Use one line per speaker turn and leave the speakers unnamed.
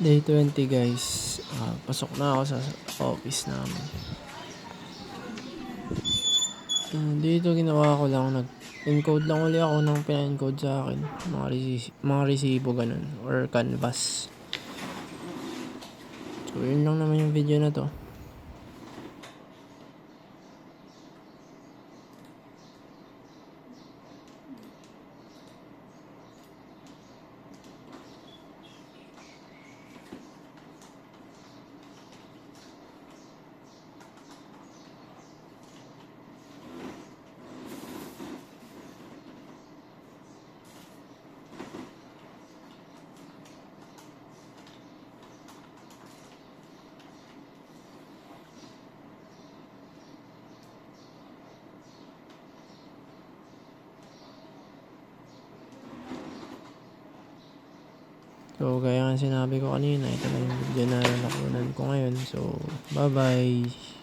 Day 20 guys, pasok na ako sa office namin. Dito ginawa ko lang, nag-encode lang uli ako ng pina-encode sa akin, mga resibo ganun, or canvas. So yun lang naman yung video na to. So, gaya nga sinabi ko kanina, ito na yung video na nakunan ko ngayon. So, bye-bye!